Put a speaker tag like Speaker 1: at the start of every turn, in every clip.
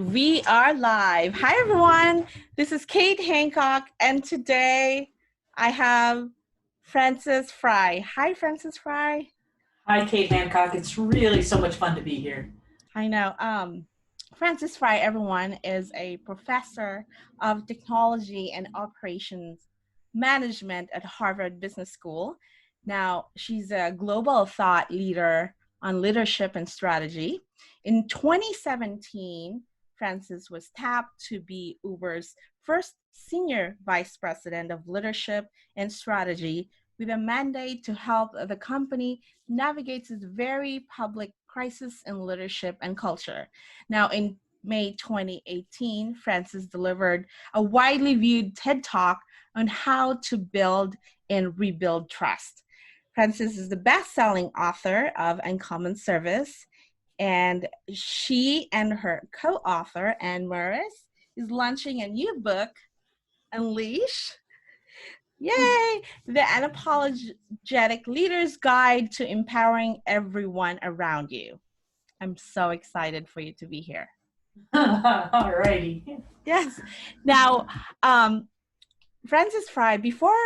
Speaker 1: We are live. Hi, everyone. This is Kate Hancock, and today I have Francis Frie. Hi, Francis Frie.
Speaker 2: Hi, Kate Hancock. It's really so much fun to be here.
Speaker 1: I know. Francis Frie, everyone, is a professor of technology and operations management at Harvard Business School. Now, she's a global thought leader on leadership and strategy. In 2017, Francis was tapped to be Uber's first senior vice president of leadership and strategy with a mandate to help the company navigate its very public crisis in leadership and culture. Now, in May 2018, Francis delivered a widely viewed TED Talk on how to build and rebuild trust. Francis is the best-selling author of Uncommon Service, and she and her co-author, Anne Morris, is launching a new book, Unleash. Yay! The Unapologetic Leader's Guide to Empowering Everyone Around You. I'm so excited for you to be here.
Speaker 2: All righty.
Speaker 1: Yes. Now, Francis Frie, before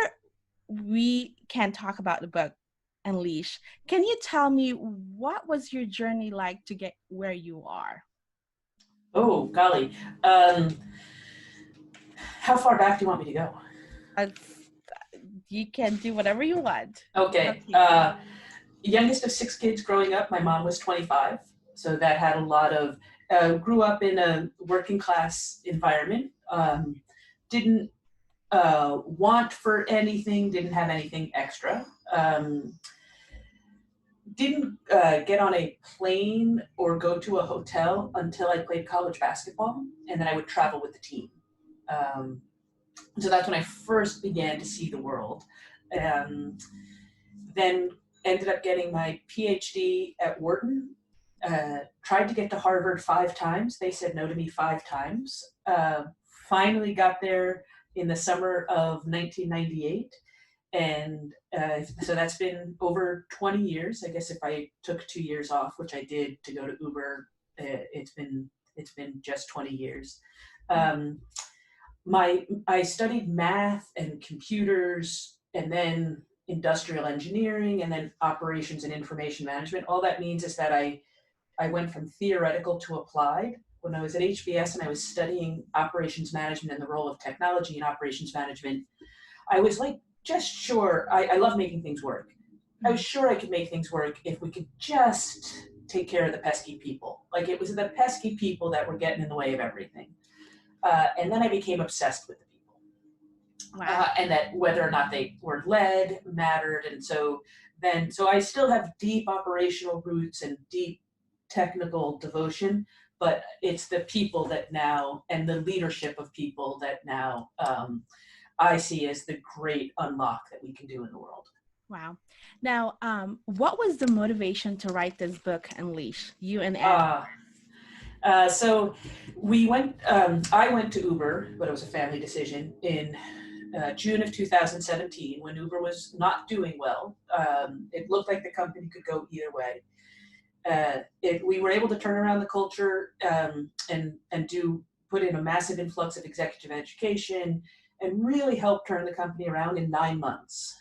Speaker 1: we can talk about the book, Unleash, can you tell me what was your journey like to get where you are?
Speaker 2: Oh, golly. How far back do you want me to go?
Speaker 1: You can do whatever you want.
Speaker 2: Okay. Youngest of 6 kids growing up. My mom was 25. So that had a lot of, grew up in a working class environment. Didn't want for anything, didn't have anything extra. Didn't get on a plane or go to a hotel until I played college basketball, and then I would travel with the team. So that's when I first began to see the world. Then ended up getting my PhD at Wharton. Tried to get to Harvard 5 times. They said no to me 5 times. Finally got there in the summer of 1998. And so that's been over 20 years. I guess if I took 2 years off, which I did to go to Uber, it's been just 20 years. I studied math and computers, and then industrial engineering, and then operations and information management. All that means is that I went from theoretical to applied. When I was at HBS and I was studying operations management and the role of technology in operations management, I was like, just sure, I love making things work. I was sure I could make things work if we could just take care of the pesky people. Like, it was the pesky people that were getting in the way of everything. And then I became obsessed with the people.
Speaker 1: Wow.
Speaker 2: And that whether or not they were led mattered. And so I still have deep operational roots and deep technical devotion, but it's the people that now, and the leadership of people that now, I see as the great unlock that we can do in the world.
Speaker 1: Wow. Now, what was the motivation to write this book, Unleash, you and Anne?
Speaker 2: So we went, I went to Uber, but it was a family decision, in June of 2017, when Uber was not doing well. It looked like the company could go either way. We were able to turn around the culture and put in a massive influx of executive education, and really help turn the company around in 9 months.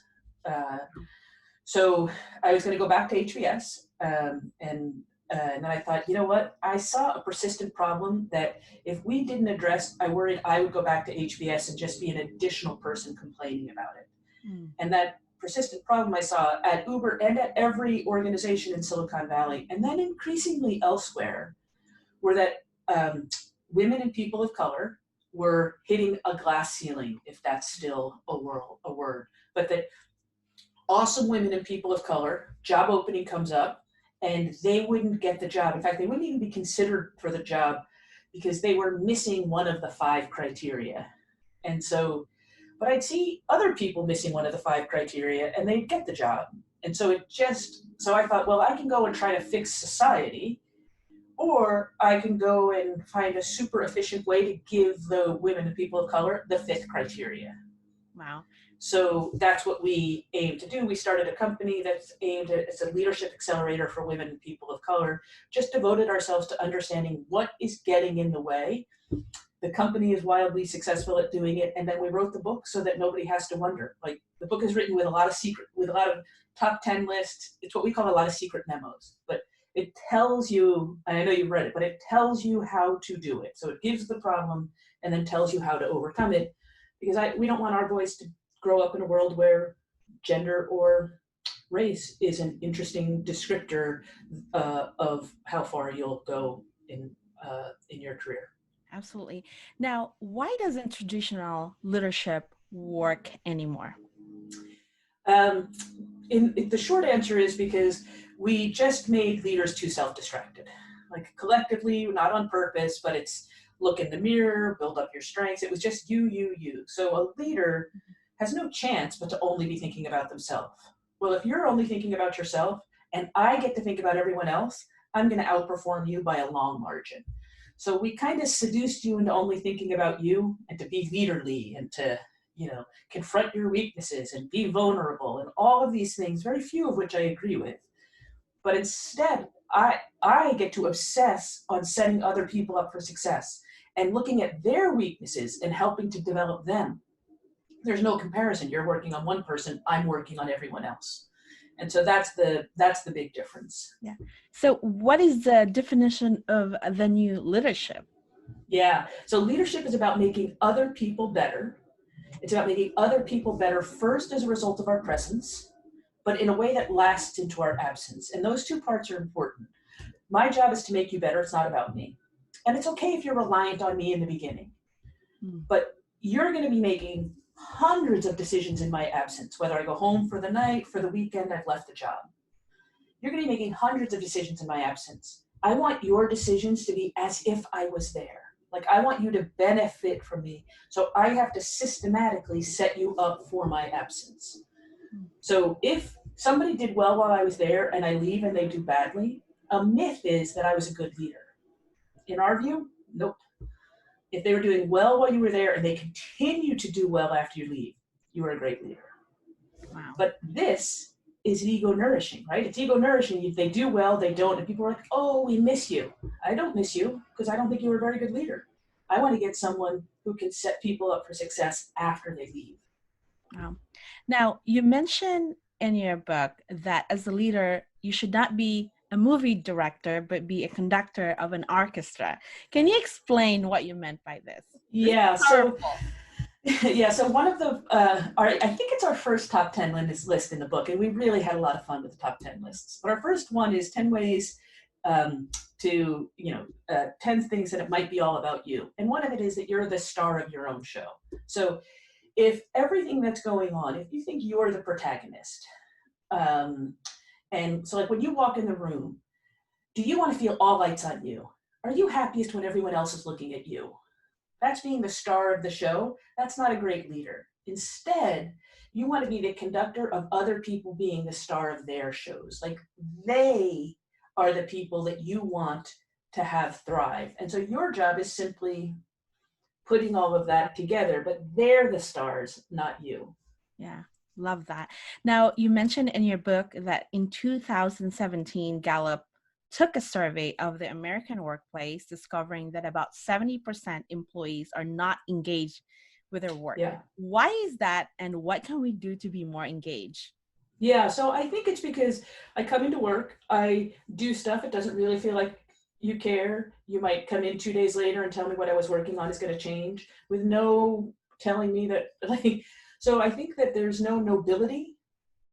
Speaker 2: So I was going to go back to HBS, and then I thought, you know what? I saw a persistent problem that if we didn't address, I worried I would go back to HBS and just be an additional person complaining about it. And that persistent problem I saw at Uber and at every organization in Silicon Valley, and then increasingly elsewhere, were that women and people of color were hitting a glass ceiling, if that's still a word, but that awesome women and people of color, job opening comes up, and they wouldn't get the job. In fact, they wouldn't even be considered for the job because they were missing one of the 5 criteria. And so, but I'd see other people missing one of the 5 criteria, and they'd get the job. And so so I thought, well, I can go and try to fix society, or I can go and find a super efficient way to give the women and people of color the 5th criteria.
Speaker 1: Wow.
Speaker 2: So that's what we aim to do. We started a company that's aimed at, it's a leadership accelerator for women and people of color, just devoted ourselves to understanding what is getting in the way. The company is wildly successful at doing it. And then we wrote the book so that nobody has to wonder. Like, the book is written with a lot of top 10 lists. It's what we call a lot of secret memos, but it tells you, and I know you've read it, but it tells you how to do it. So it gives the problem and then tells you how to overcome it. Because we don't want our boys to grow up in a world where gender or race is an interesting descriptor of how far you'll go in your career.
Speaker 1: Absolutely. Now, why doesn't traditional leadership work anymore?
Speaker 2: Um, the short answer is because we just made leaders too self-distracted. Like, collectively, not on purpose, but it's look in the mirror, build up your strengths. It was just you. So a leader has no chance but to only be thinking about themselves. Well, if you're only thinking about yourself and I get to think about everyone else, I'm going to outperform you by a long margin. So we kind of seduced you into only thinking about you and to be leaderly and to, confront your weaknesses and be vulnerable and all of these things, very few of which I agree with. But instead, I get to obsess on setting other people up for success and looking at their weaknesses and helping to develop them. There's no comparison. You're working on one person, I'm working on everyone else. And so that's the big difference.
Speaker 1: Yeah. So what is the definition of the new leadership?
Speaker 2: Yeah. So leadership is about making other people better. It's about making other people better first as a result of our presence, but in a way that lasts into our absence. And those two parts are important. My job is to make you better. It's not about me. And it's okay if you're reliant on me in the beginning. But you're going to be making hundreds of decisions in my absence, whether I go home for the night, for the weekend, I've left the job. You're going to be making hundreds of decisions in my absence. I want your decisions to be as if I was there. Like, I want you to benefit from me. So I have to systematically set you up for my absence. So if somebody did well while I was there and I leave and they do badly, a myth is that I was a good leader. In our view, nope. If they were doing well while you were there and they continue to do well after you leave, you are a great leader.
Speaker 1: Wow.
Speaker 2: But this is ego nourishing, right? It's ego nourishing. If they do well, they don't. And people are like, oh, we miss you. I don't miss you because I don't think you were a very good leader. I want to get someone who can set people up for success after they leave.
Speaker 1: Wow. Now, you mentioned in your book that as a leader, you should not be a movie director, but be a conductor of an orchestra. Can you explain what you meant by this?
Speaker 2: Yeah, so one of the, I think it's our first top 10 list in the book, and we really had a lot of fun with the top 10 lists. But our first one is 10 ways to, 10 things that it might be all about you. And one of it is that you're the star of your own show. So if everything that's going on, if you think you're the protagonist, and so like when you walk in the room, do you want to feel all lights on you? Are you happiest when everyone else is looking at you? That's being the star of the show. That's not a great leader. Instead, you want to be the conductor of other people being the star of their shows. Like, they are the people that you want to have thrive. And so your job is simply putting all of that together, but they're the stars, not you.
Speaker 1: Yeah, love that. Now, you mentioned in your book that in 2017, Gallup took a survey of the American workplace, discovering that about 70% employees are not engaged with their work.
Speaker 2: Yeah.
Speaker 1: Why is that, and what can we do to be more engaged?
Speaker 2: Yeah, so I think it's because I come into work, I do stuff, it doesn't really feel like you care. You might come in 2 days later and tell me what I was working on is going to change with no telling me that, like, so I think that there's no nobility,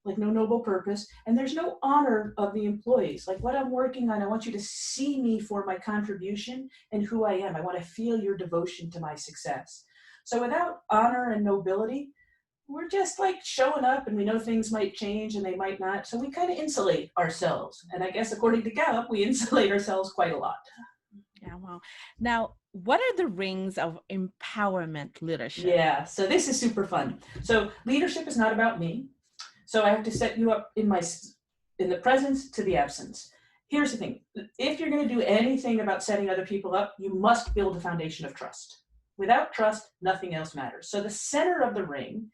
Speaker 2: like no noble purpose, and there's no honor of the employees. Like, what I'm working on, I want you to see me for my contribution and who I am. I want to feel your devotion to my success. So without honor and nobility, we're just like showing up, and we know things might change and they might not. So we kind of insulate ourselves. And I guess according to Gallup, we insulate ourselves quite a lot.
Speaker 1: Yeah, well, now, what are the rings of empowerment leadership?
Speaker 2: Yeah, so this is super fun. So leadership is not about me. So I have to set you up in the presence to the absence. Here's the thing. If you're going to do anything about setting other people up, you must build a foundation of trust. Without trust, nothing else matters. So the center of the ring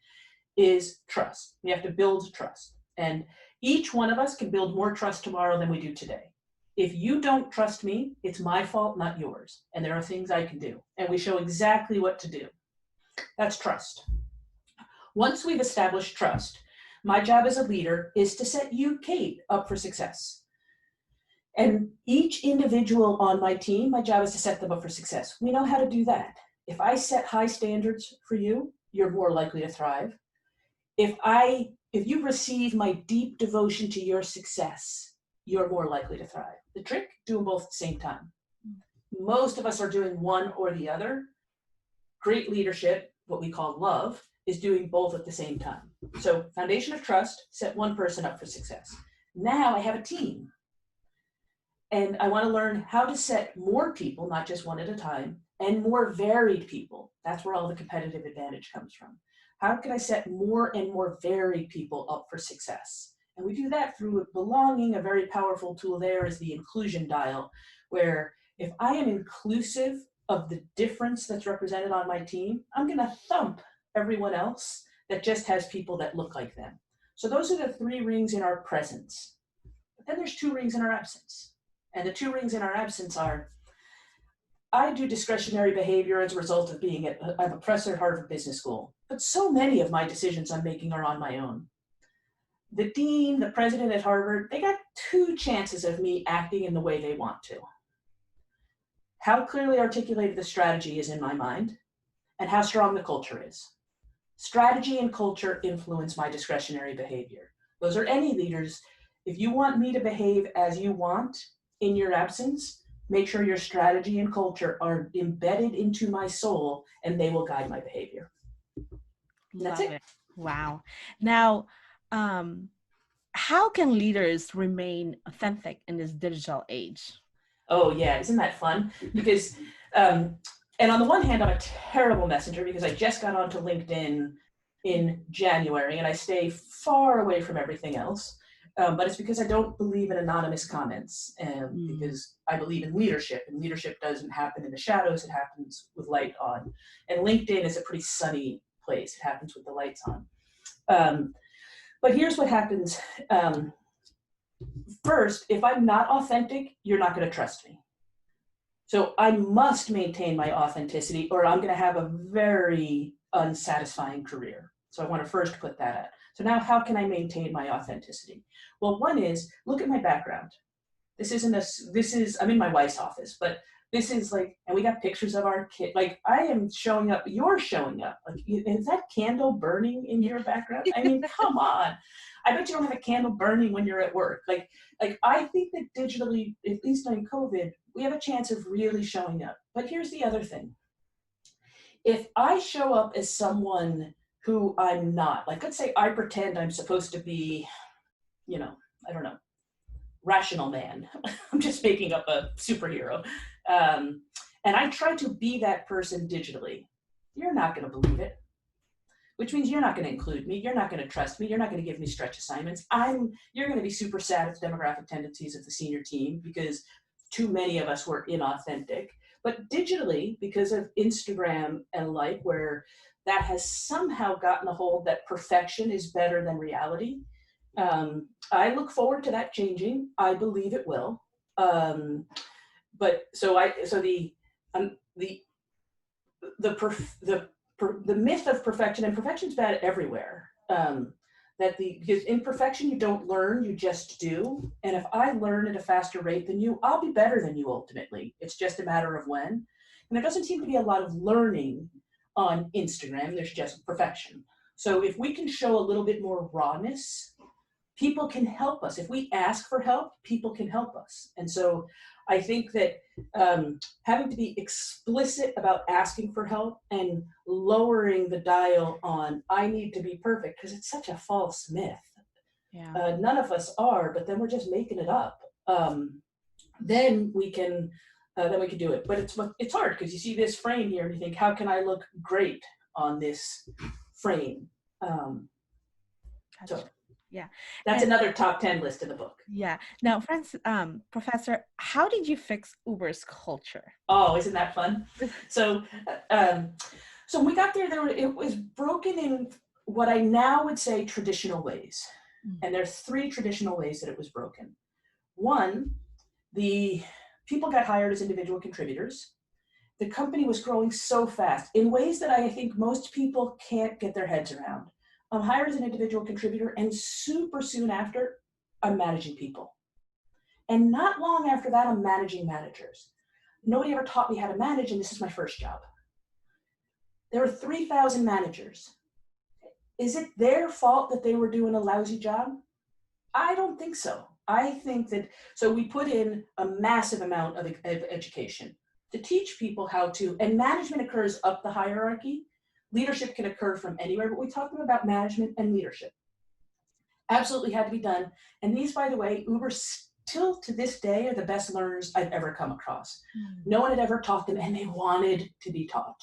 Speaker 2: is trust. We have to build trust. And each one of us can build more trust tomorrow than we do today. If you don't trust me, it's my fault, not yours. And there are things I can do. And we show exactly what to do. That's trust. Once we've established trust, my job as a leader is to set you, Kate, up for success. And each individual on my team, my job is to set them up for success. We know how to do that. If I set high standards for you, you're more likely to thrive. If you receive my deep devotion to your success, you're more likely to thrive. The trick, do them both at the same time. Most of us are doing one or the other. Great leadership, what we call love, is doing both at the same time. So foundation of trust, set one person up for success. Now I have a team. And I want to learn how to set more people, not just one at a time, and more varied people. That's where all the competitive advantage comes from. How can I set more and more varied people up for success? And we do that through belonging. A very powerful tool there is the inclusion dial, where if I am inclusive of the difference that's represented on my team, I'm going to thump everyone else that just has people that look like them. So those are the 3 rings in our presence. But then there's 2 rings in our absence. And the 2 rings in our absence are, I do discretionary behavior as a result of being I'm a professor at Harvard Business School, but so many of my decisions I'm making are on my own. The dean, the president at Harvard, they got 2 chances of me acting in the way they want to. How clearly articulated the strategy is in my mind, and how strong the culture is. Strategy and culture influence my discretionary behavior. Those are any leaders. If you want me to behave as you want in your absence, make sure your strategy and culture are embedded into my soul, and they will guide my behavior.
Speaker 1: Love it. Wow. Now, how can leaders remain authentic in this digital age?
Speaker 2: Oh yeah, isn't that fun? Because, and on the one hand, I'm a terrible messenger because I just got onto LinkedIn in January and I stay far away from everything else. But it's because I don't believe in anonymous comments, because I believe in leadership, and leadership doesn't happen in the shadows, it happens with light on. And LinkedIn is a pretty sunny place. It happens with the lights on. But here's what happens. First, if I'm not authentic, you're not going to trust me. So I must maintain my authenticity or I'm going to have a very unsatisfying career. So I want to first put that out. So now how can I maintain my authenticity? Well, one is, look at my background. I'm in my wife's office, but this is like, and we got pictures of our kid. Like I am showing up, you're showing up. Like, is that candle burning in your background? I mean, come on. I bet you don't have a candle burning when you're at work. Like I think that digitally, at least during COVID, we have a chance of really showing up. But here's the other thing. If I show up as someone who I'm not, like let's say I pretend I'm supposed to be, I don't know, rational man. I'm just making up a superhero. And I try to be that person digitally. You're not going to believe it, which means you're not going to include me. You're not going to trust me. You're not going to give me stretch assignments. You're going to be super sad at the demographic tendencies of the senior team because too many of us were inauthentic. But digitally, because of Instagram and where that has somehow gotten a hold that perfection is better than reality. I look forward to that changing. I believe it will. The myth of perfection, and perfection's bad everywhere. Because in perfection you don't learn, you just do. And if I learn at a faster rate than you, I'll be better than you ultimately. It's just a matter of when. And there doesn't seem to be a lot of learning on Instagram. There's just perfection. So if we can show a little bit more rawness, people can help us. If we ask for help, people can help us. And so I think that having to be explicit about asking for help and lowering the dial on I need to be perfect, because it's such a false myth. Yeah. None of us are, but then we're just making it up. Then we can do it. But it's hard because you see this frame here and you think, how can I look great on this frame?
Speaker 1: Yeah.
Speaker 2: That's
Speaker 1: And
Speaker 2: another top 10 list in the book.
Speaker 1: yeah. Now, Francis, Professor, how did you fix Uber's culture?
Speaker 2: Oh, isn't that fun? So, um, so when we got there, it was broken in what I now would say traditional ways. And there's 3 traditional ways that it was broken. One, the people got hired as individual contributors. The company was growing so fast in ways that I think most people can't get their heads around. I'm hired as an individual contributor, and super soon after, I'm managing people. And not long after that, I'm managing managers. Nobody ever taught me how to manage, and this is my first job. There were 3,000 managers. Is it their fault that they were doing a lousy job? I don't think so. I think that, so we put in a massive amount of education to teach people how to, and management occurs up the hierarchy. Leadership can occur from anywhere, but we're talking about management and leadership. Absolutely had to be done. And these, by the way, Uber still to this day are the best learners I've ever come across. No one had ever taught them, and they wanted to be taught.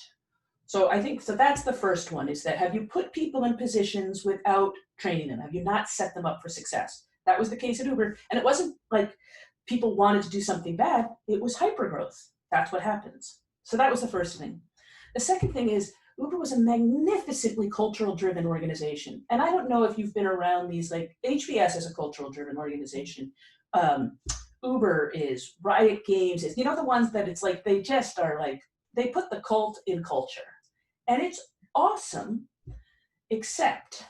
Speaker 2: So I think, so that's the first one, is that have you put people in positions without training them? Have you not set them up for success? That was the case at Uber. And it wasn't like people wanted to do something bad. It was hypergrowth. That's what happens. So that was the first thing. The second thing is Uber was a magnificently cultural driven organization. And I don't know if you've been around these, like HBS is a cultural driven organization. Uber is, Riot Games is, you know, the ones that it's like, they just are like, they put the cult in culture. And it's awesome, except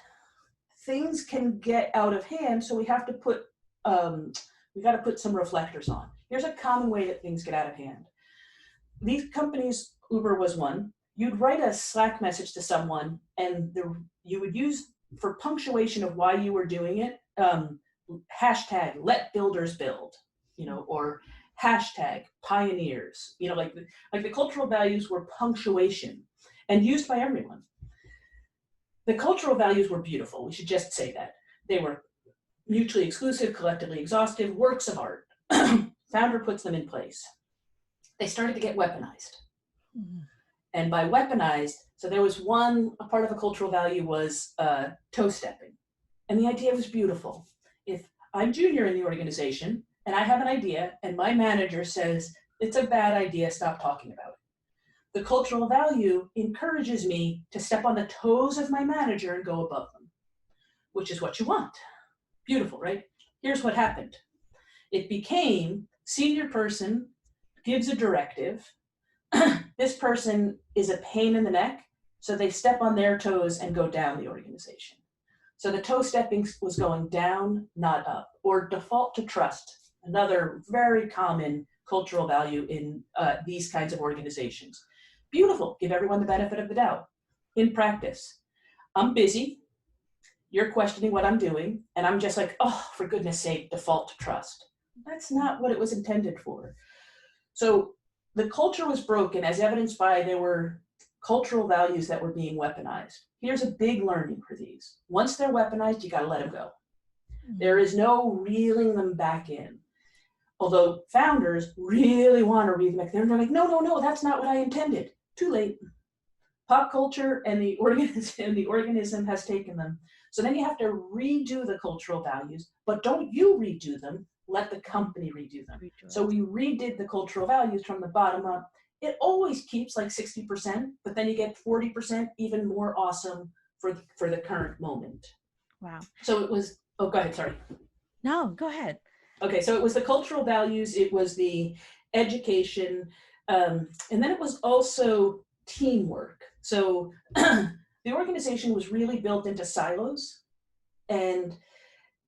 Speaker 2: things can get out of hand. So we have to put, we got to put some reflectors on. Here's a common way that things get out of hand. These companies, Uber was one, you'd write a Slack message to someone and you would use, for punctuation of why you were doing it, hashtag let builders build, you know, or hashtag pioneers, you know, like the cultural values were punctuation and used by everyone. The cultural values were beautiful. We should just say that. They were mutually exclusive, collectively exhaustive, works of art. Founder puts them in place. They started to get weaponized. And by weaponized, so there was a part of a cultural value was toe stepping. And the idea was beautiful. If I'm junior in the organization and I have an idea and my manager says, it's a bad idea, stop talking about it. The cultural value encourages me to step on the toes of my manager and go above them, which is what you want. Beautiful, right? Here's what happened. It became senior person gives a directive. This person is a pain in the neck, so they step on their toes and go down the organization. So the toe stepping was going down, not up, or default to trust, another very common cultural value in these kinds of organizations. Beautiful, give everyone the benefit of the doubt. In practice, I'm busy, you're questioning what I'm doing, and I'm just like, oh, for goodness sake, default to trust. That's not what it was intended for. So the culture was broken as evidenced by there were cultural values that were being weaponized. Here's a big learning for these. Once they're weaponized, you got to let them go. There is no reeling them back in. Although founders really want to reel them back in. They're like, no, that's not what I intended. Too late. Pop culture and the organism has taken them. So then you have to redo the cultural values, but don't you redo them, let the company redo them. So we redid the cultural values from the bottom up. It always keeps like 60%, but then you get 40% even more awesome for the current moment.
Speaker 1: Wow.
Speaker 2: So it was, oh, go ahead, sorry.
Speaker 1: No, go ahead.
Speaker 2: Okay, so it was the cultural values, it was the education, and then it was also teamwork. So the organization was really built into silos, and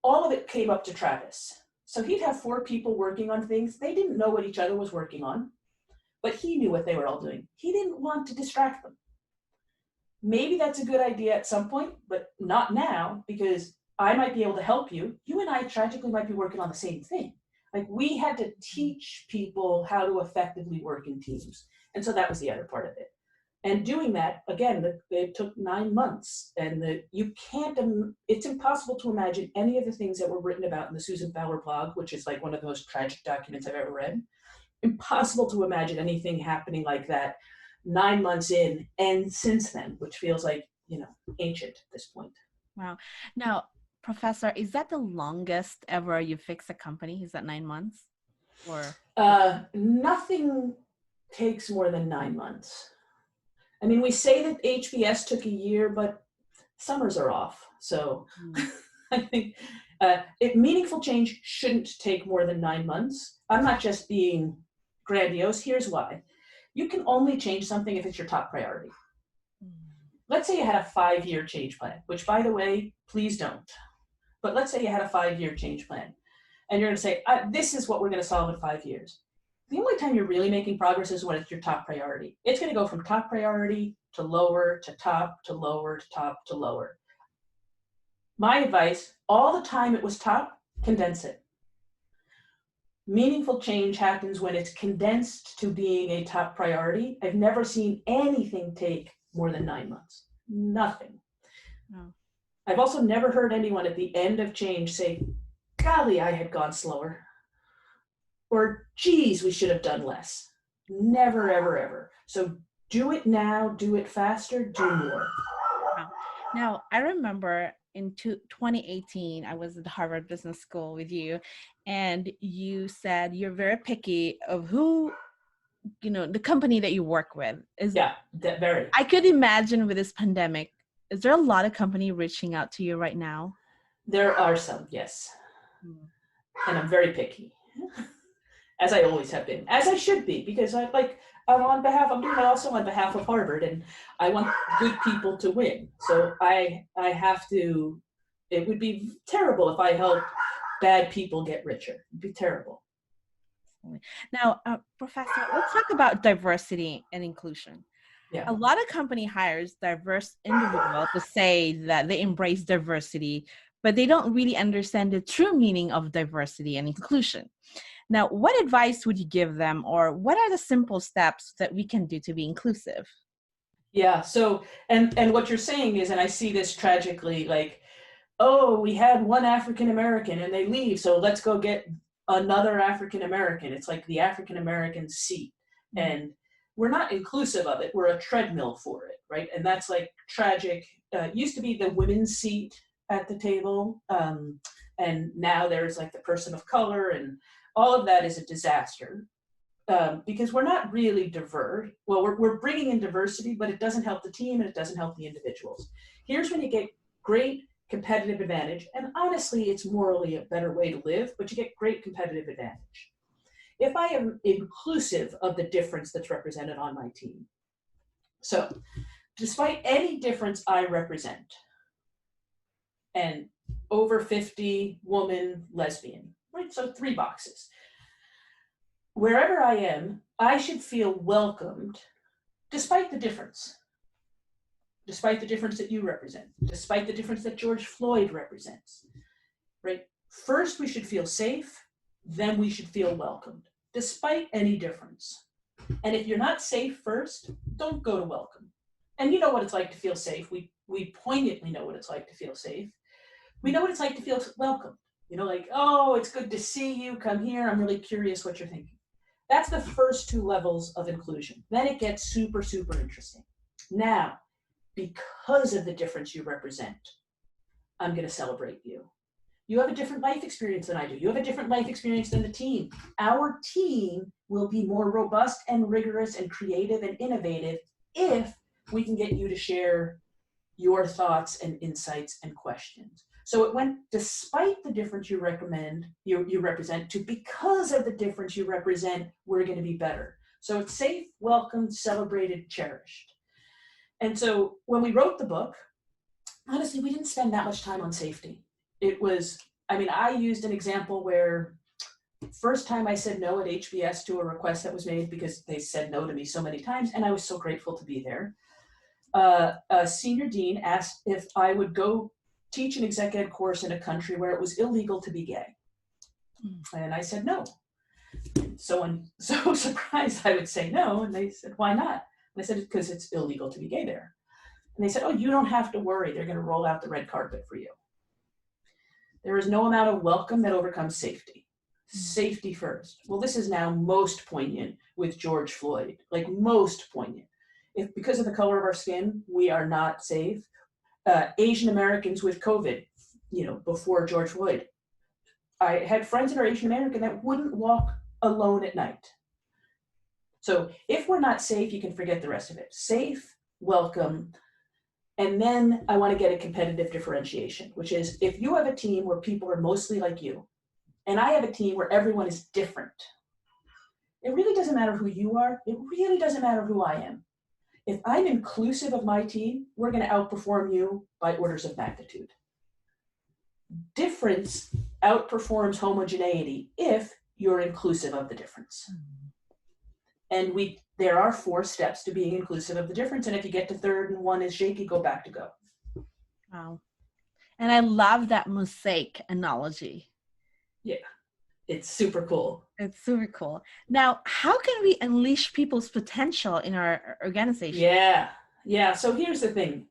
Speaker 2: all of it came up to Travis. So he'd have 4 people working on things. They didn't know what each other was working on, but he knew what they were all doing. He didn't want to distract them. Maybe that's a good idea at some point, but not now, because I might be able to help you. You and I tragically might be working on the same thing. Like we had to teach people how to effectively work in teams. And so that was the other part of it. And doing that, again, it took 9 months. And it's impossible to imagine any of the things that were written about in the Susan Fowler blog, which is like one of the most tragic documents I've ever read. Impossible to imagine anything happening like that 9 months in and since then, which feels like, ancient at this point.
Speaker 1: Wow. Now, Professor, is that the longest ever you fixed a company? Is that 9 months? Or
Speaker 2: Nothing takes more than 9 months. I mean, we say that HBS took a year, but summers are off. So I think meaningful change shouldn't take more than 9 months. I'm not just being grandiose. Here's why. You can only change something if it's your top priority. Let's say you had a 5-year change plan, which, by the way, please don't. But let's say you had a 5-year change plan, and you're going to say, this is what we're going to solve in 5 years. The only time you're really making progress is when it's your top priority. It's going to go from top priority to lower, to top, to lower, to top, to lower. My advice, all the time it was top, condense it. Meaningful change happens when it's condensed to being a top priority. I've never seen anything take more than 9 months. Nothing.
Speaker 1: No.
Speaker 2: I've also never heard anyone at the end of change say, golly, I had gone slower. Or, geez, we should have done less. Never, ever, ever. So do it now, do it faster, do more.
Speaker 1: Wow. Now, I remember in 2018, I was at Harvard Business School with you, and you said you're very picky of who, the company that you work with.
Speaker 2: Yeah, that very.
Speaker 1: I could imagine with this pandemic, is there a lot of company reaching out to you right now?
Speaker 2: There are some, yes. And I'm very picky, as I always have been, as I should be, because I'm doing it also on behalf of Harvard, and I want good people to win. So I have to, it would be terrible if I helped bad people get richer. It'd be terrible.
Speaker 1: Now, Professor, let's talk about diversity and inclusion.
Speaker 2: Yeah.
Speaker 1: A lot of company hires diverse individuals to say that they embrace diversity, but they don't really understand the true meaning of diversity and inclusion. Now, what advice would you give them, or what are the simple steps that we can do to be inclusive?
Speaker 2: Yeah, so, and what you're saying is, and I see this tragically, like, oh, we had one African-American and they leave, so let's go get another African-American. It's like the African-American seat. And we're not inclusive of it, we're a treadmill for it, right? And that's like tragic. It used to be the women's seat at the table, and now there's like the person of color, and all of that is a disaster, because we're not really diverse. Well, we're bringing in diversity, but it doesn't help the team and it doesn't help the individuals. Here's when you get great competitive advantage, and honestly, it's morally a better way to live, but you get great competitive advantage. If I am inclusive of the difference that's represented on my team. So, despite any difference I represent, and over 50, woman, lesbian, right? So 3 boxes. Wherever I am, I should feel welcomed despite the difference. Despite the difference that you represent, despite the difference that George Floyd represents, right? First, we should feel safe, then we should feel welcomed, despite any difference. And if you're not safe first, don't go to welcome. And you know what it's like to feel safe. We poignantly know what it's like to feel safe. We know what it's like to feel welcomed. Like, oh, it's good to see you, come here, I'm really curious what you're thinking. That's the first 2 levels of inclusion. Then it gets super, super interesting. Now, because of the difference you represent, I'm going to celebrate you. You have a different life experience than I do. You have a different life experience than the team. Our team will be more robust and rigorous and creative and innovative if we can get you to share your thoughts and insights and questions. So it went despite the difference you represent to because of the difference you represent, we're going to be better. So it's safe, welcomed, celebrated, cherished. And so when we wrote the book, honestly, we didn't spend that much time on safety. It was, I used an example where first time I said no at HBS to a request that was made because they said no to me so many times, and I was so grateful to be there. A senior dean asked if I would go teach an exec ed course in a country where it was illegal to be gay. And I said no. So I'm so surprised I would say no, and they said, why not? And I said, because it's illegal to be gay there. And they said, oh, you don't have to worry. They're going to roll out the red carpet for you. There is no amount of welcome that overcomes safety. Safety first. Well, this is now most poignant with George Floyd, like most poignant. If because of the color of our skin, we are not safe. Asian Americans with COVID, before George Floyd. I had friends that are Asian American that wouldn't walk alone at night. So if we're not safe, you can forget the rest of it. Safe, welcome. And then I want to get a competitive differentiation, which is if you have a team where people are mostly like you, and I have a team where everyone is different, it really doesn't matter who you are. It really doesn't matter who I am. If I'm inclusive of my team, we're going to outperform you by orders of magnitude. Difference outperforms homogeneity if you're inclusive of the difference. And there are 4 steps to being inclusive of the difference. And if you get to 3rd and 1 is shaky, go back to go.
Speaker 1: Wow. And I love that mosaic analogy.
Speaker 2: Yeah, it's super cool.
Speaker 1: It's super cool. Now, how can we unleash people's potential in our organization?
Speaker 2: Yeah. So here's the thing.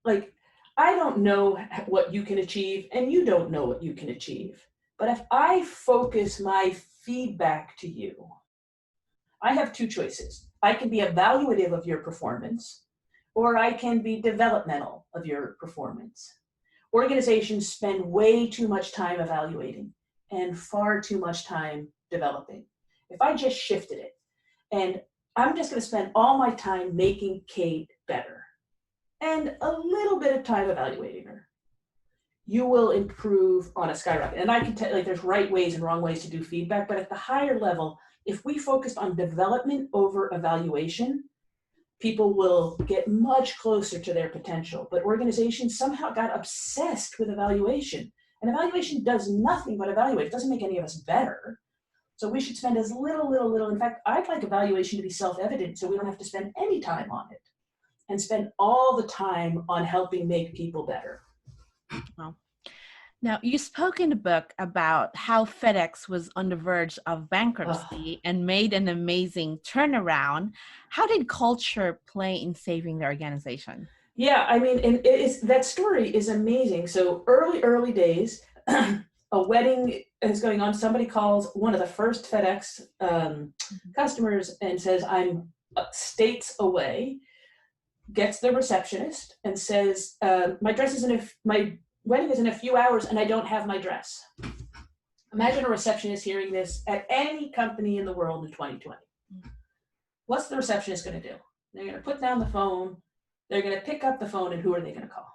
Speaker 2: Like, I don't know what you can achieve, and you don't know what you can achieve. But if I focus my feedback to you, I have 2 choices. I can be evaluative of your performance, or I can be developmental of your performance. Organizations spend way too much time evaluating and far too much time developing. If I just shifted it, and I'm just going to spend all my time making Kate better and a little bit of time evaluating her, you will improve on a skyrocket. And I can tell, there's right ways and wrong ways to do feedback, but at the higher level, if we focused on development over evaluation, people will get much closer to their potential. But organizations somehow got obsessed with evaluation. And evaluation does nothing but evaluate. It doesn't make any of us better. So we should spend as little. In fact, I'd like evaluation to be self-evident so we don't have to spend any time on it and spend all the time on helping make people better.
Speaker 1: Wow. Now, you spoke in the book about how FedEx was on the verge of bankruptcy and made an amazing turnaround. How did culture play in saving the organization?
Speaker 2: Yeah, I mean, and that story is amazing. So early days, a wedding is going on. Somebody calls one of the first FedEx customers and says, I'm states away, gets the receptionist and says, my wedding is in a few hours and I don't have my dress. Imagine a receptionist hearing this at any company in the world in 2020. What's the receptionist going to do? They're going to put down the phone. They're going to pick up the phone, and who are they going to call?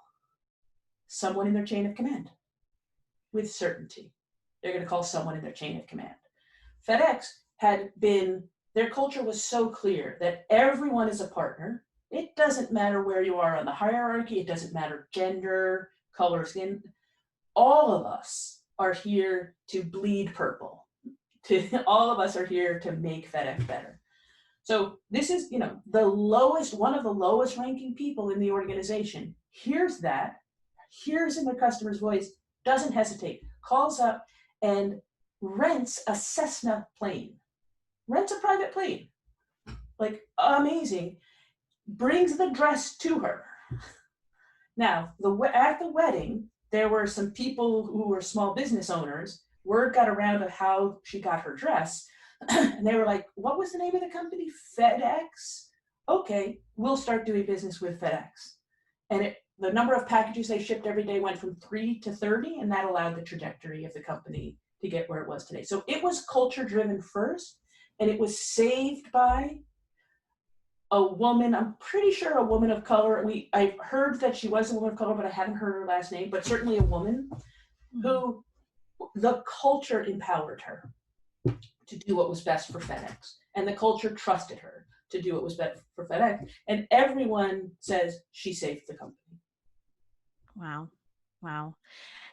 Speaker 2: Someone in their chain of command. With certainty. They're going to call someone in their chain of command. FedEx their culture was so clear that everyone is a partner. It doesn't matter where you are on the hierarchy. It doesn't matter gender, color, skin. All of us are here to bleed purple. All of us are here to make FedEx better. So this is, one of the lowest ranking people in the organization hears in the customer's voice, doesn't hesitate, calls up and rents a Cessna plane, rents a private plane, amazing, brings the dress to her. Now, at the wedding, there were some people who were small business owners. Word got around of how she got her dress. And they were like, what was the name of the company? FedEx? Okay, we'll start doing business with FedEx. And the number of packages they shipped every day went from 3 to 30, and that allowed the trajectory of the company to get where it was today. So it was culture driven first, and it was saved by a woman, I'm pretty sure a woman of color. I heard that she was a woman of color, but I haven't heard her last name, but certainly a woman who the culture empowered her to do what was best for FedEx. And the culture trusted her to do what was best for FedEx. And everyone says she saved the company.
Speaker 1: Wow.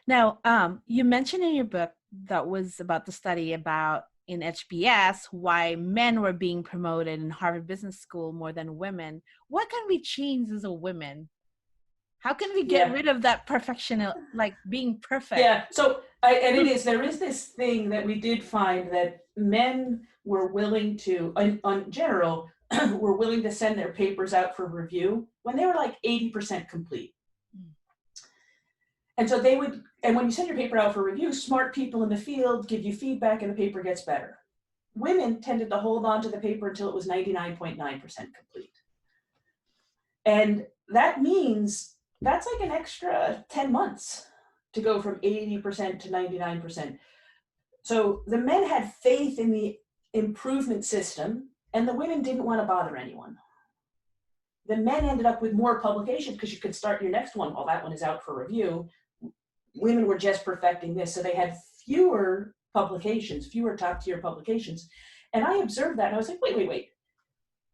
Speaker 1: Now, you mentioned in your book that was about the study about in HBS why men were being promoted in Harvard Business School more than women. What can we change as a women? How can we get rid of that perfection, like being perfect?
Speaker 2: Yeah, so there is this thing that we did find that men were willing to, in general, were willing to send their papers out for review when they were like 80% complete. And so and when you send your paper out for review, smart people in the field give you feedback and the paper gets better. Women tended to hold on to the paper until it was 99.9% complete. And that means that's like an extra 10 months to go from 80% to 99%. So the men had faith in the improvement system, and the women didn't want to bother anyone. The men ended up with more publications because you could start your next one while that one is out for review. Women were just perfecting this, so they had fewer publications, fewer top tier publications. And I observed that and I was like, wait.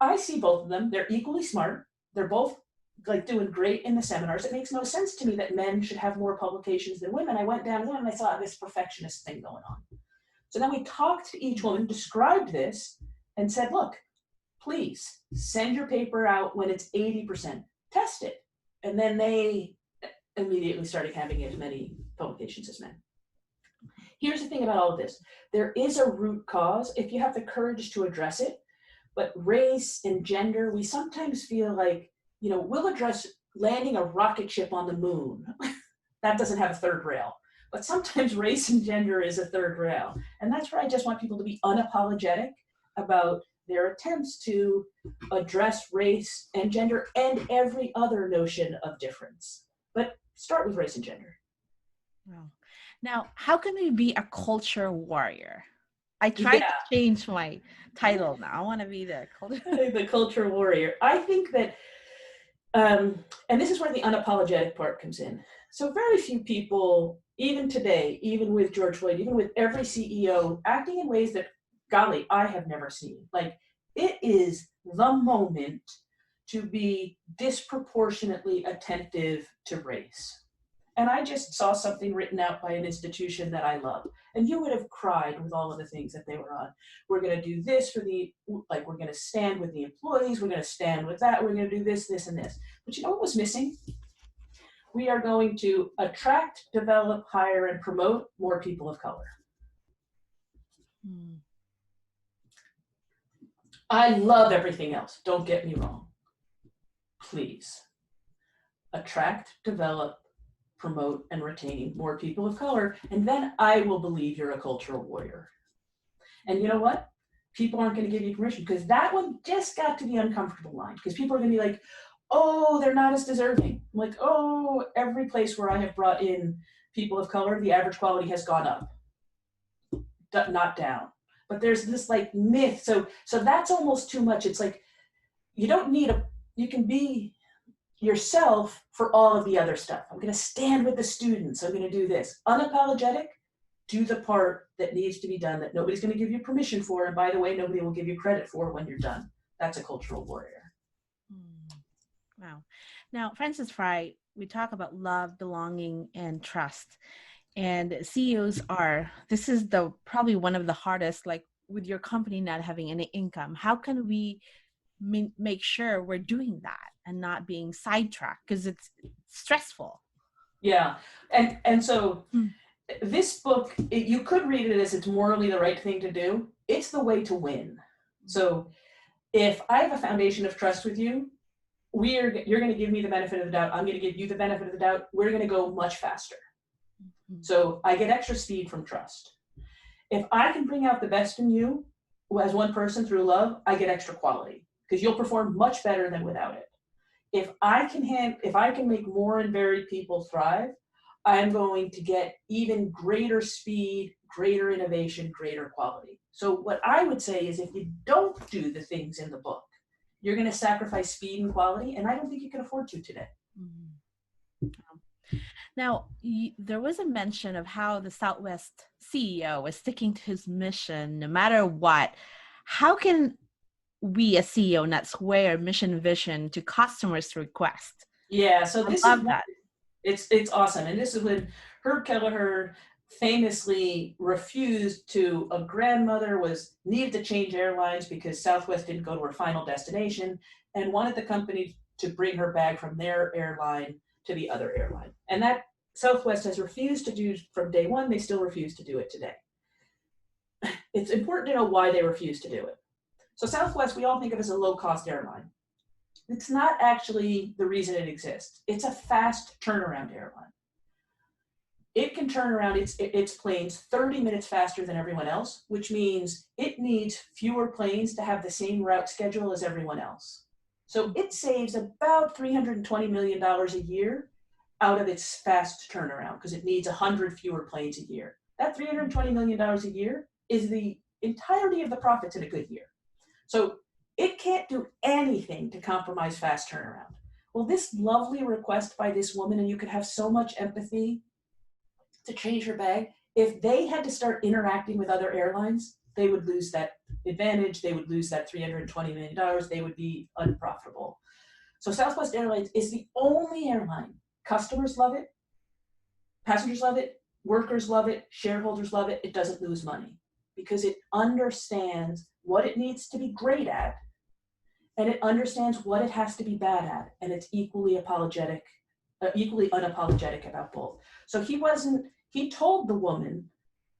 Speaker 2: I see both of them. They're equally smart. They're both like doing great in the seminars. It makes no sense to me that men should have more publications than women. I went down one and I saw this perfectionist thing going on. So then we talked to each woman, described this, and said, look, please send your paper out when it's 80%. Test it. And then they immediately started having as many publications as men. Here's the thing about all of this. There is a root cause if you have the courage to address it. But race and gender, we sometimes feel like, we'll address landing a rocket ship on the moon. That doesn't have a third rail. But sometimes race and gender is a third rail. And that's where I just want people to be unapologetic about their attempts to address race and gender and every other notion of difference. But start with race and gender.
Speaker 1: Wow. Now, how can we be a culture warrior? I tried to change my title now. I want to be the
Speaker 2: culture warrior. I think that, and this is where the unapologetic part comes in. So very few people, even today, even with George Floyd, even with every CEO, acting in ways that, golly, I have never seen. Like, it is the moment to be disproportionately attentive to race. And I just saw something written out by an institution that I love. And you would have cried with all of the things that they were on. We're going to do this we're going to stand with the employees. We're going to stand with that. We're going to do this, this, and this. But you know what was missing? We are going to attract, develop, hire, and promote more people of color. I love everything else. Don't get me wrong. Please attract, develop, promote, and retain more people of color, and then I will believe you're a cultural warrior. And you know what? People aren't going to give you permission, because that one just got to the uncomfortable line, because people are going to be like, oh, they're not as deserving. I'm like, oh, every place where I have brought in people of color, the average quality has gone up, not down. But there's this like myth. So that's almost too much. It's like, you can be yourself for all of the other stuff. I'm going to stand with the students. I'm going to do this. Unapologetic, do the part that needs to be done that nobody's going to give you permission for. And by the way, nobody will give you credit for when you're done. That's a cultural warrior.
Speaker 1: Wow. Now, Francis Frie, we talk about love, belonging, and trust. And CEOs this is probably one of the hardest, like with your company not having any income. How can we make sure we're doing that and not being sidetracked, because it's stressful?
Speaker 2: Yeah. And so this book, you could read it as it's morally the right thing to do. It's the way to win. So if I have a foundation of trust with you, you're going to give me the benefit of the doubt. I'm going to give you the benefit of the doubt. We're going to go much faster. So I get extra speed from trust. If I can bring out the best in you as one person through love, I get extra quality, because you'll perform much better than without it. If I can make more and varied people thrive, I'm going to get even greater speed, greater innovation, greater quality. So what I would say is, if you don't do the things in the book, you're going to sacrifice speed and quality, and I don't think you can afford to today.
Speaker 1: Now, there was a mention of how the Southwest CEO is sticking to his mission no matter what. How can we as CEO not sway our mission vision to customers' request?
Speaker 2: Yeah, so this is that. It's awesome. And this is when Herb Kelleher famously refused to, a grandmother needed to change airlines because Southwest didn't go to her final destination, and wanted the company to bring her bag from their airline to the other airline. And that Southwest has refused to do from day one. They still refuse to do it today. It's important to know why they refuse to do it. So Southwest, we all think of as a low-cost airline. It's not actually the reason it exists. It's a fast turnaround airline. It can turn around its planes 30 minutes faster than everyone else, which means it needs fewer planes to have the same route schedule as everyone else. So it saves about $320 million a year out of its fast turnaround because it needs 100 fewer planes a year. That $320 million a year is the entirety of the profits in a good year. So it can't do anything to compromise fast turnaround. Well, this lovely request by this woman, and you could have so much empathy to change her bag, if they had to start interacting with other airlines, they would lose that advantage, they would lose that $320 million, they would be unprofitable. So Southwest Airlines is the only airline. Customers love it, passengers love it, workers love it, shareholders love it. It doesn't lose money because it understands what it needs to be great at, and it understands what it has to be bad at, and it's equally unapologetic about both. So he told the woman,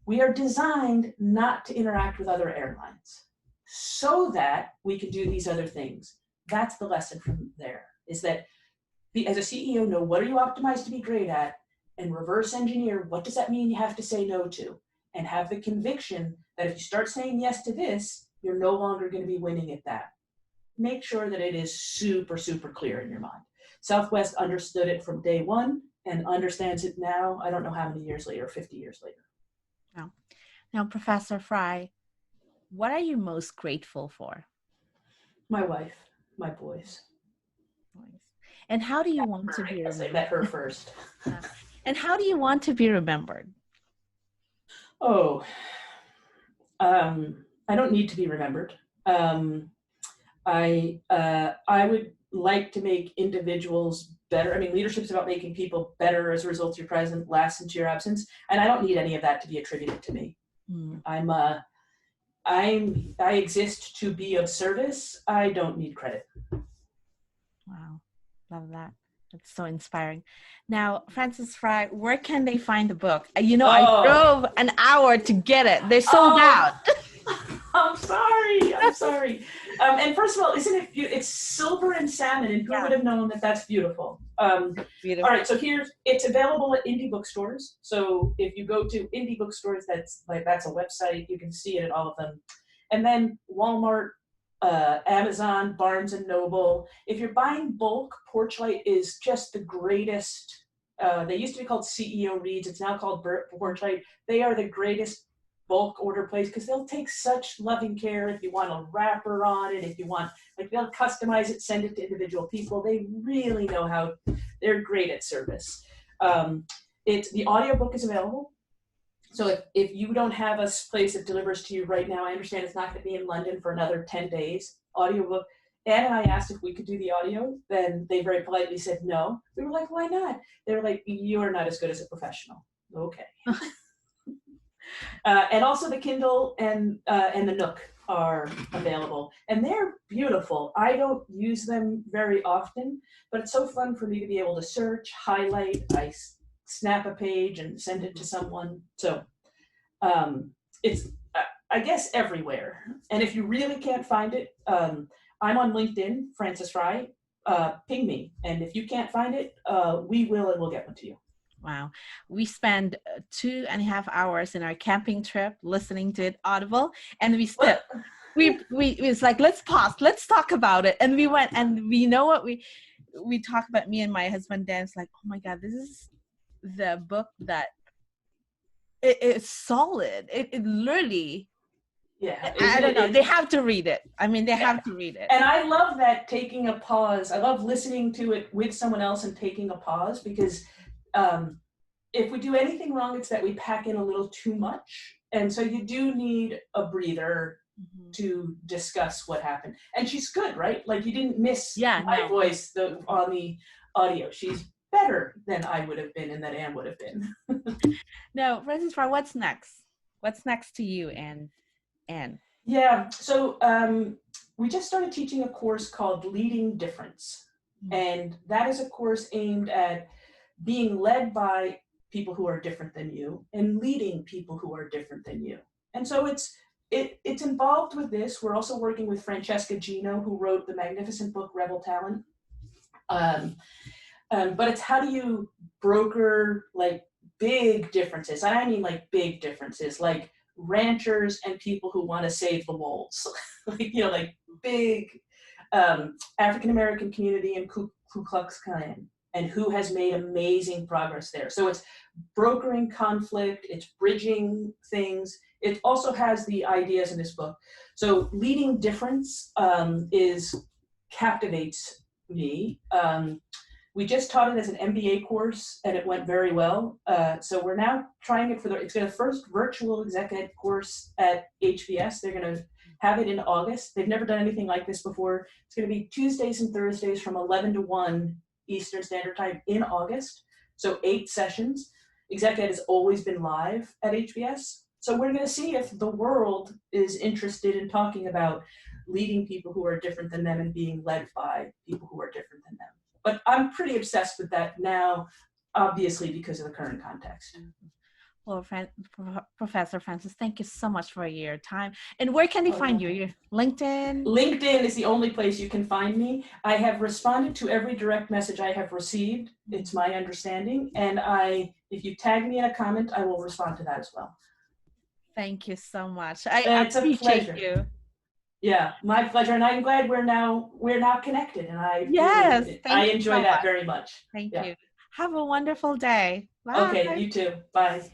Speaker 2: we are designed not to interact with other airlines so that we can do these other things. That's the lesson from there, is that as a CEO, know what are you optimized to be great at, and reverse engineer what does that mean you have to say no to, and have the conviction that if you start saying yes to this, you're no longer going to be winning at that. Make sure that it is super, super clear in your mind. Southwest understood it from day one and understands it now, I don't know how many years later, 50 years later.
Speaker 1: Now, Professor Frie, what are you most grateful for?
Speaker 2: My wife, my boys.
Speaker 1: And how do you want to be remembered?
Speaker 2: I met her first.
Speaker 1: And how do you want to be remembered?
Speaker 2: Oh, I don't need to be remembered. I would like to make individuals better. I mean, leadership's about making people better as a result of your presence, last into your absence, and I don't need any of that to be attributed to me. I exist to be of service. I don't need credit.
Speaker 1: Wow, love that. That's so inspiring. Now, Francis Frie, where can they find the book? I drove an hour to get it. They're sold out.
Speaker 2: I'm sorry. And first of all, isn't it beautiful? It's silver and salmon, and who would have known that that's beautiful?
Speaker 1: Beautiful.
Speaker 2: All right, so it's available at indie bookstores. So if you go to indie bookstores, that's a website. You can see it at all of them. And then Walmart, Amazon, Barnes and Noble. If you're buying bulk, Porchlight is just the greatest. They used to be called CEO Reads. It's now called Porchlight. They are the greatest bulk order place because they'll take such loving care. If you want a wrapper on it, if you want, they'll customize it, send it to individual people. They really know how. They're great at service. The audiobook is available. So if you don't have a place that delivers to you right now, I understand it's not going to be in London for another 10 days. Audiobook. Ed and I asked if we could do the audio. Then they very politely said no. We were like, why not? They were like, you're not as good as a professional. Okay. And also the Kindle and the Nook are available. And they're beautiful. I don't use them very often, but it's so fun for me to be able to search, highlight, I snap a page and send it to someone. So it's, I guess, everywhere. And if you really can't find it, I'm on LinkedIn, Francis Frie. Ping me. And if you can't find it, we will, and we'll get one to you.
Speaker 1: Wow. We spent 2.5 hours in our camping trip listening to it audible, and we it's like, let's pause, let's talk about it. And we went, and we know what we talked about, me and my husband Dan. It's like, oh my God, this is the book that it's solid. It literally, I don't know. They have to read it. I mean, they have to read it.
Speaker 2: And I love that, taking a pause. I love listening to it with someone else and taking a pause, because if we do anything wrong, it's that we pack in a little too much. And so you do need a breather to discuss what happened. And she's good, right? Like, you didn't miss my voice on the audio. She's better than I would have been and that Anne would have been.
Speaker 1: Now, Francis Frie, what's next? What's next to you, Anne?
Speaker 2: Yeah, so we just started teaching a course called Leading Difference. And that is a course aimed at being led by people who are different than you and leading people who are different than you. And so it's involved with this. We're also working with Francesca Gino, who wrote the magnificent book Rebel Talent. But it's how do you broker like big differences? I mean, like big differences, like ranchers and people who want to save the wolves, like big African-American community and Ku Klux Klan. and who has made amazing progress there. So it's brokering conflict, it's bridging things. It also has the ideas in this book. So leading difference captivates me. We just taught it as an MBA course, and it went very well. So we're now trying it it's the first virtual executive course at HBS. They're going to have it in August. They've never done anything like this before. It's going to be Tuesdays and Thursdays from 11 to 1 Eastern Standard Time in August. So 8 sessions. Exec Ed has always been live at HBS. So we're going to see if the world is interested in talking about leading people who are different than them and being led by people who are different than them. But I'm pretty obsessed with that now, obviously, because of the current context.
Speaker 1: Well, Professor Francis, thank you so much for your time. And where can they find you? Your LinkedIn?
Speaker 2: LinkedIn is the only place you can find me. I have responded to every direct message I have received. It's my understanding. And if you tag me in a comment, I will respond to that as well.
Speaker 1: Thank you so much.
Speaker 2: It's
Speaker 1: appreciate
Speaker 2: a pleasure.
Speaker 1: You.
Speaker 2: Yeah, my pleasure, and I'm glad we're now connected, and I enjoy that very much.
Speaker 1: Thank you. Have a wonderful day. Bye.
Speaker 2: Okay, you too. Bye.